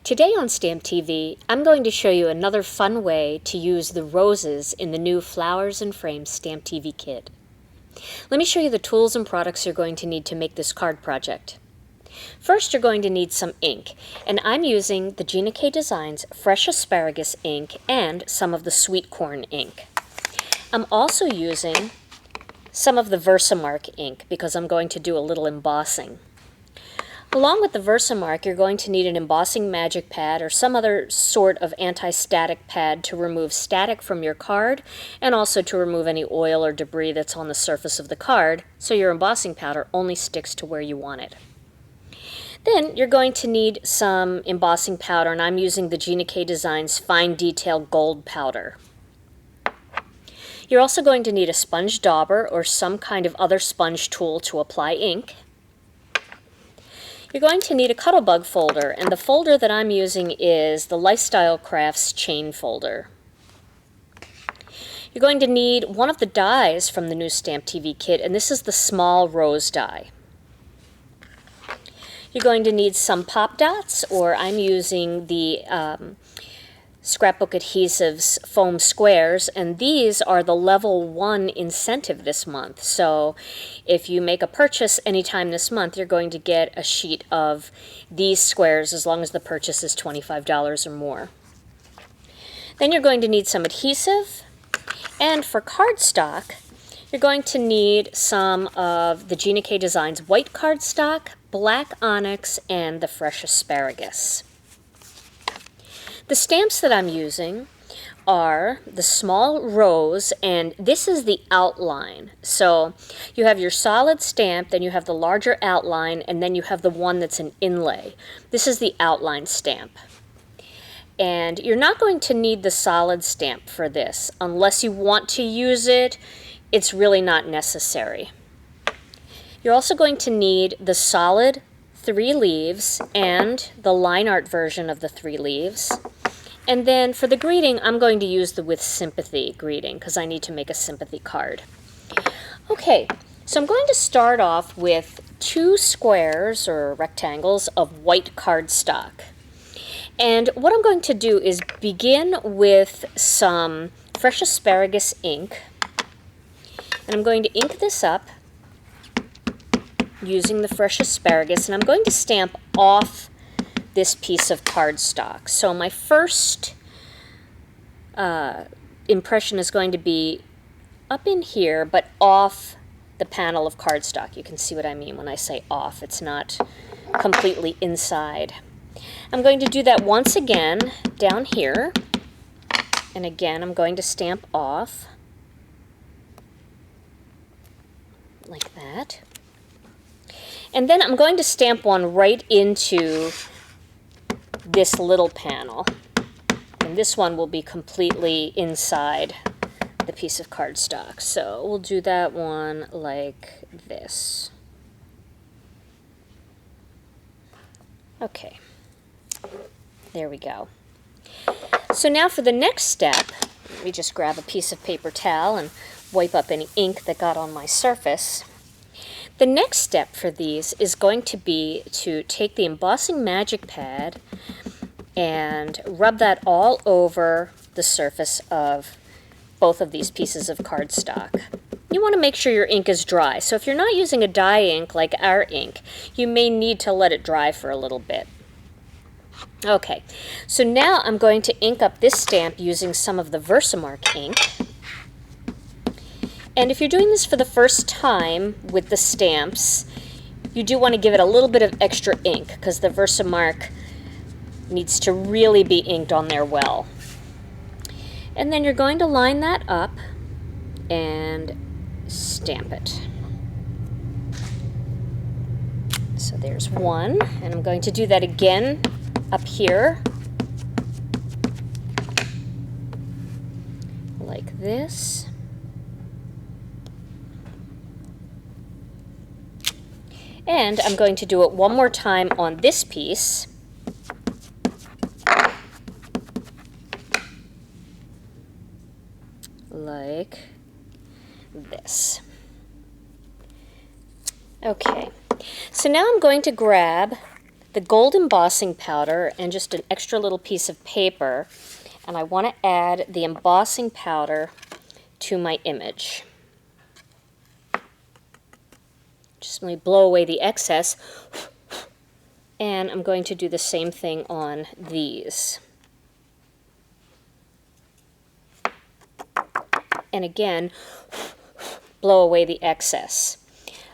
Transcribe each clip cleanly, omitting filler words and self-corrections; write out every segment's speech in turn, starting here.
Today on StampTV, I'm going to show you another fun way to use the roses in the new Flowers and Frames StampTV kit. Let me show you the tools and products you're going to need to make this card project. First, you're going to need some ink, and I'm using the Gina Designs Fresh Asparagus ink and some of the Sweet Corn ink. I'm also using some of the VersaMark ink because I'm going to do a little embossing. Along with the VersaMark, you're going to need an embossing magic pad or some other sort of anti-static pad to remove static from your card and also to remove any oil or debris that's on the surface of the card so your embossing powder only sticks to where you want it. Then you're going to need some embossing powder, and I'm using the Gina Designs Fine Detail Gold Powder. You're also going to need a sponge dauber or some kind of other sponge tool to apply ink. You're going to need a Cuttlebug folder, and the folder that I'm using is the Lifestyle Crafts chain folder. You're going to need one of the dies from the new StampTV kit, and this is the small rose die. You're going to need some pop dots, or I'm using the Scrapbook Adhesives foam squares, and these are the level 1 incentive this month. So if you make a purchase anytime this month, you're going to get a sheet of these squares as long as the purchase is $25 or more. Then you're going to need some adhesive, and for cardstock, you're going to need some of the Gina Designs white cardstock, black Onyx, and the fresh asparagus. The stamps that I'm using are the small rose, and this is the outline. So you have your solid stamp, then you have the larger outline, and then you have the one that's an inlay. This is the outline stamp. And you're not going to need the solid stamp for this. Unless you want to use it, it's really not necessary. You're also going to need the solid 3 leaves and the line art version of the 3 leaves. And then for the greeting, I'm going to use the With Sympathy greeting because I need to make a sympathy card. Okay, so I'm going to start off with 2 squares or rectangles of white cardstock. And what I'm going to do is begin with some fresh asparagus ink. And I'm going to ink this up using the fresh asparagus, and I'm going to stamp off this piece of cardstock. So my first impression is going to be up in here, but off the panel of cardstock. You can see what I mean when I say off. It's not completely inside. I'm going to do that once again down here, and again I'm going to stamp off like that. And then I'm going to stamp one right into this little panel. And this one will be completely inside the piece of cardstock. So we'll do that one like this. Okay. There we go. So now for the next step, let me just grab a piece of paper towel and wipe up any ink that got on my surface. The next step for these is going to be to take the embossing magic pad and rub that all over the surface of both of these pieces of cardstock. You want to make sure your ink is dry. So if you're not using a dye ink like our ink, you may need to let it dry for a little bit. Okay, so now I'm going to ink up this stamp using some of the VersaMark ink. And if you're doing this for the first time with the stamps, you do want to give it a little bit of extra ink because the VersaMark needs to really be inked on there well. And then you're going to line that up and stamp it. So there's one, and I'm going to do that again up here, like this. And I'm going to do it one more time on this piece. Like this. Okay, so now I'm going to grab the gold embossing powder and just an extra little piece of paper, and I want to add the embossing powder to my image. Just let me blow away the excess, and I'm going to do the same thing on these. And again, blow away the excess.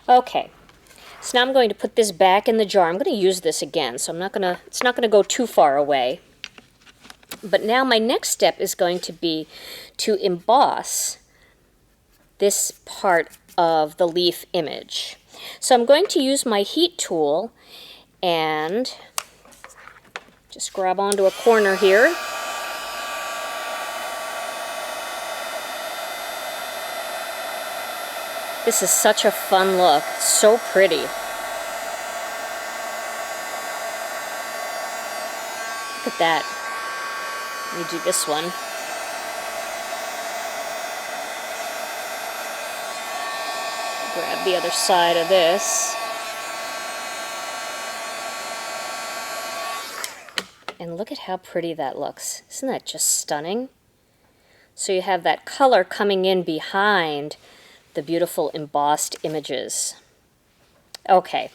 Okay, so now I'm going to put this back in the jar. I'm going to use this again, so it's not gonna go too far away. But now my next step is going to be to emboss this part of the leaf image. So I'm going to use my heat tool and just grab onto a corner here. This is such a fun look. It's so pretty. Look at that. Let me do this one. Grab the other side of this. And look at how pretty that looks. Isn't that just stunning? So you have that color coming in behind the beautiful embossed images. Okay,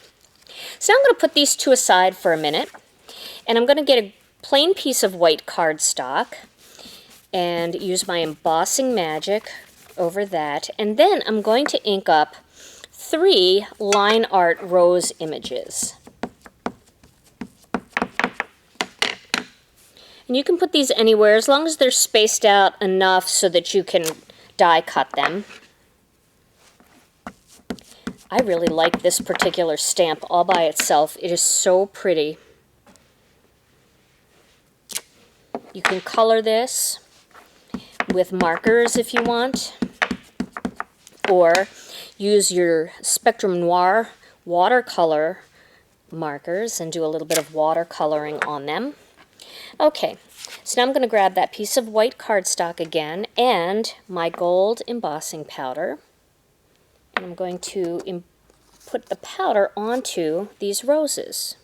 so I'm going to put these two aside for a minute, and I'm going to get a plain piece of white cardstock and use my embossing magic over that, and then I'm going to ink up 3 line art rose images. And you can put these anywhere as long as they're spaced out enough so that you can die cut them. I really like this particular stamp all by itself. It is so pretty. You can color this with markers if you want, or use your Spectrum Noir watercolor markers and do a little bit of watercoloring on them. Okay, so now I'm going to grab that piece of white cardstock again and my gold embossing powder. And I'm going to put the powder onto these roses.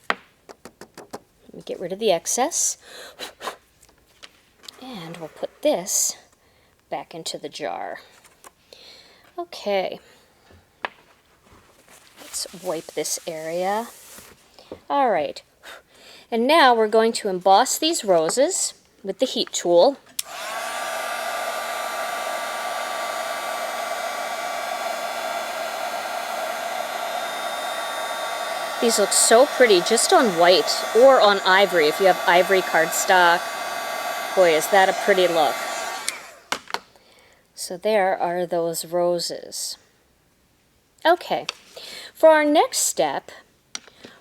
Let me get rid of the excess. And we'll put this back into the jar. Okay. Let's wipe this area. All right. And now we're going to emboss these roses with the heat tool. These look so pretty just on white or on ivory if you have ivory cardstock. Boy, is that a pretty look. So there are those roses. Okay, for our next step,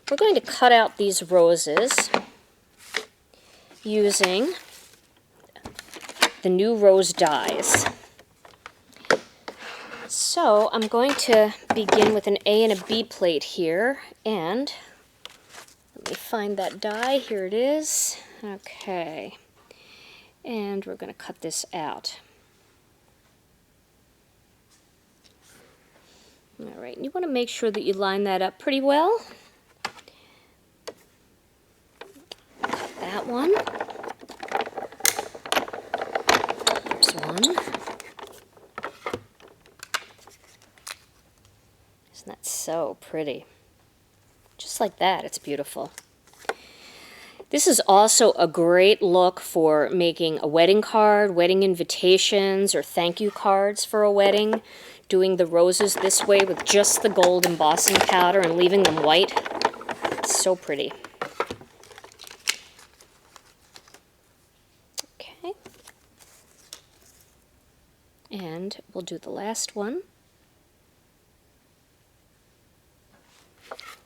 we're going to cut out these roses using the new rose dies. So I'm going to begin with an A and a B plate here, and let me find that die. Here it is. Okay, and we're going to cut this out. All right, and you want to make sure that you line that up pretty well. Cut that one. There's one. Isn't that so pretty? Just like that, it's beautiful. This is also a great look for making a wedding card, wedding invitations, or thank you cards for a wedding. Doing the roses this way with just the gold embossing powder and leaving them white. It's so pretty. Okay. And we'll do the last one.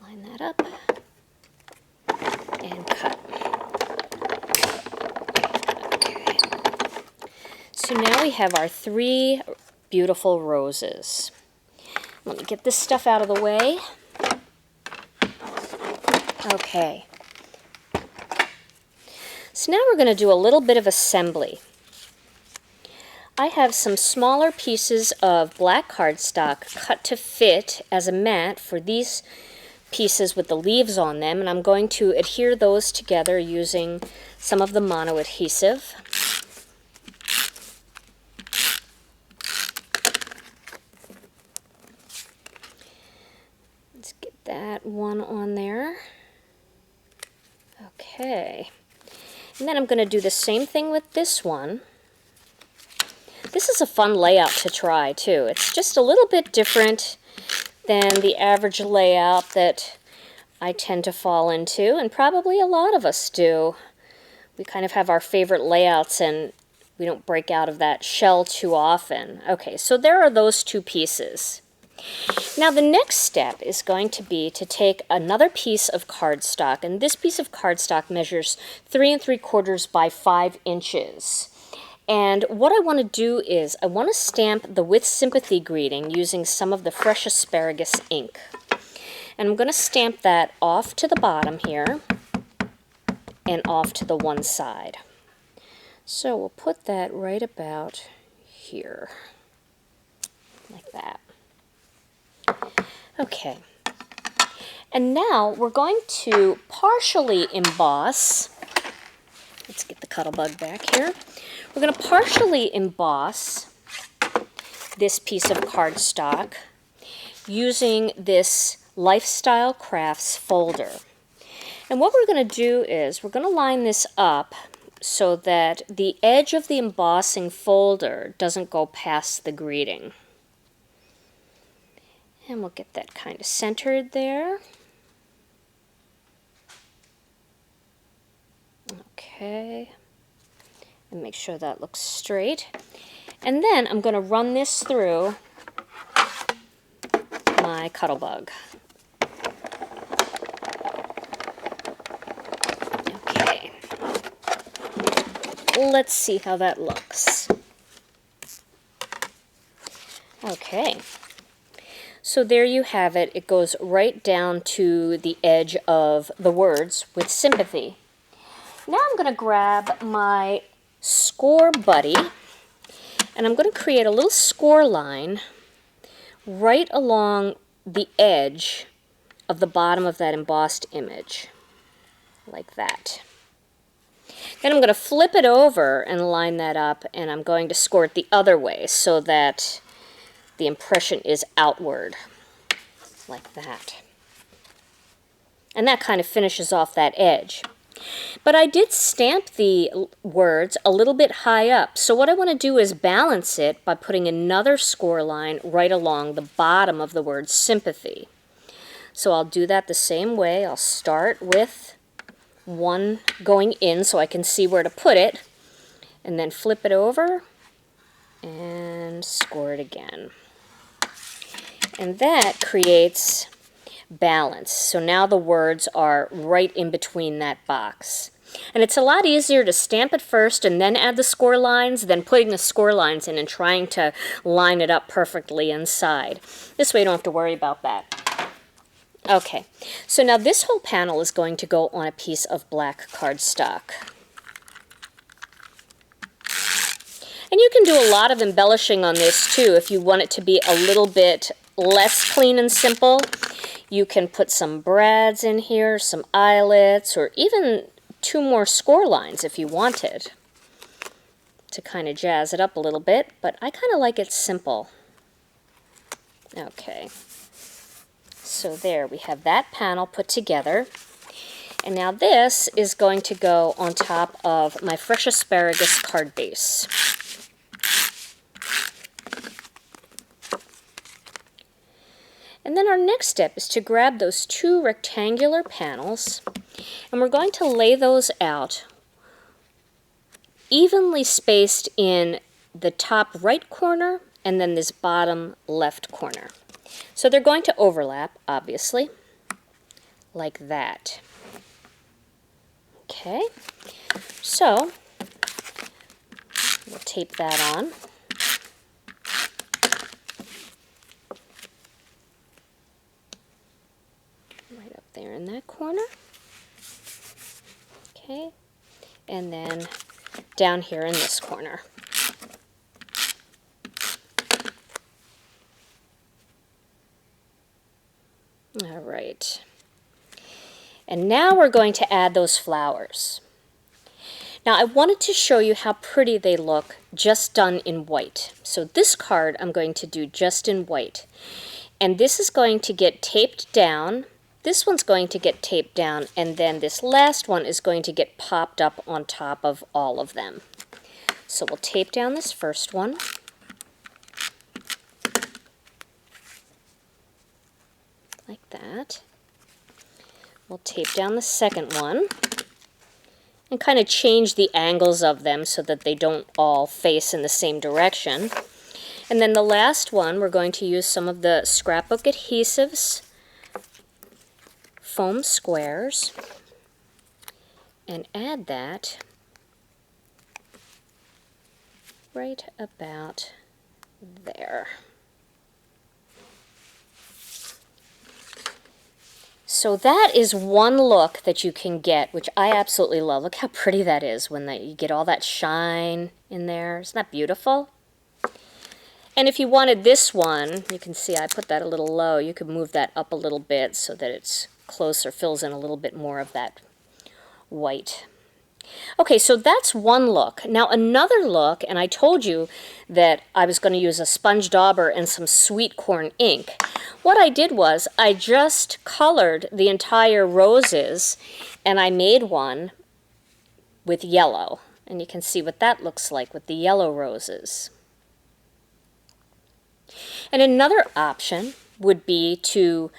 Line that up and cut. Okay. So now we have our 3 beautiful roses. Let me get this stuff out of the way. Okay. So now we're going to do a little bit of assembly. I have some smaller pieces of black cardstock cut to fit as a mat for these pieces with the leaves on them, and I'm going to adhere those together using some of the mono adhesive. Let's get that one on there. Okay. And then I'm going to do the same thing with this one. This is a fun layout to try too. It's just a little bit different than the average layout that I tend to fall into, and probably a lot of us do. We kind of have our favorite layouts and we don't break out of that shell too often. Okay, so there are those two pieces. Now the next step is going to be to take another piece of cardstock, and this piece of cardstock measures 3 3/4 by 5 inches. And what I want to do is I want to stamp the With Sympathy greeting using some of the fresh asparagus ink. And I'm going to stamp that off to the bottom here and off to the one side. So we'll put that right about here, like that. Okay. And now we're going to partially emboss. Let's get the Cuttlebug back here. We're going to partially emboss this piece of cardstock using this Lifestyle Crafts folder. And what we're going to do is we're going to line this up so that the edge of the embossing folder doesn't go past the greeting. And we'll get that kind of centered there. Okay. And make sure that looks straight. And then I'm going to run this through my Cuttlebug. Okay. Let's see how that looks. Okay. So there you have it. It goes right down to the edge of the words With Sympathy. Now I'm going to grab my Scor-buddy, and I'm going to create a little score line right along the edge of the bottom of that embossed image, like that. Then I'm going to flip it over and line that up, and I'm going to score it the other way so that the impression is outward, like that. And that kind of finishes off that edge. But I did stamp the words a little bit high up, so what I want to do is balance it by putting another score line right along the bottom of the word sympathy. So I'll do that the same way. I'll start with one going in so I can see where to put it, and then flip it over and score it again. And that creates balance. So now the words are right in between that box. And it's a lot easier to stamp it first and then add the score lines than putting the score lines in and trying to line it up perfectly inside. This way you don't have to worry about that. Okay, so now this whole panel is going to go on a piece of black cardstock. And you can do a lot of embellishing on this too if you want it to be a little bit less clean and simple. You can put some brads in here, some eyelets, or even 2 more score lines if you wanted to kind of jazz it up a little bit, but I kind of like it simple. Okay, so there we have that panel put together. And now this is going to go on top of my fresh asparagus card base. And then our next step is to grab those 2 rectangular panels, and we're going to lay those out evenly spaced in the top right corner and then this bottom left corner. So they're going to overlap, obviously, like that. Okay, so we'll tape that on. There in that corner. Okay, and then down here in this corner. All right. And now we're going to add those flowers. Now I wanted to show you how pretty they look just done in white. So this card I'm going to do just in white. And this is going to get taped down. This one's going to get taped down, and then this last one is going to get popped up on top of all of them. So we'll tape down this first one. Like that. We'll tape down the second one and kind of change the angles of them so that they don't all face in the same direction. And then the last one, we're going to use some of the Scrapbook Adhesives foam squares and add that right about there. So that is one look that you can get, which I absolutely love. Look how pretty that is when you get all that shine in there. Isn't that beautiful? And if you wanted this one, you can see I put that a little low. You could move that up a little bit so that it's closer, fills in a little bit more of that white. Okay, so that's one look. Now another look, and I told you that I was going to use a sponge dauber and some sweet corn ink. What I did was I just colored the entire roses, and I made one with yellow. And you can see what that looks like with the yellow roses. And another option would be to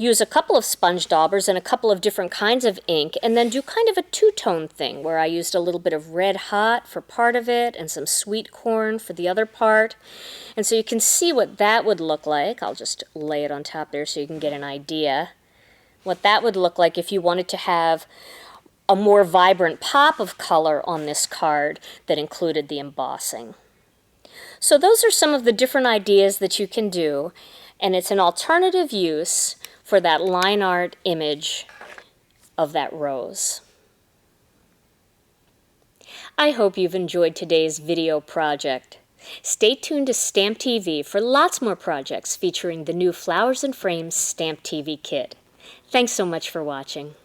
use a couple of sponge daubers and a couple of different kinds of ink, and then do kind of a two-tone thing where I used a little bit of red hot for part of it and some sweet corn for the other part. And so you can see what that would look like. I'll just lay it on top there so you can get an idea what that would look like if you wanted to have a more vibrant pop of color on this card that included the embossing. So those are some of the different ideas that you can do, and it's an alternative use for that line art image of that rose. I hope you've enjoyed today's video project. Stay tuned to StampTV for lots more projects featuring the new Flowers and Frames StampTV kit. Thanks so much for watching.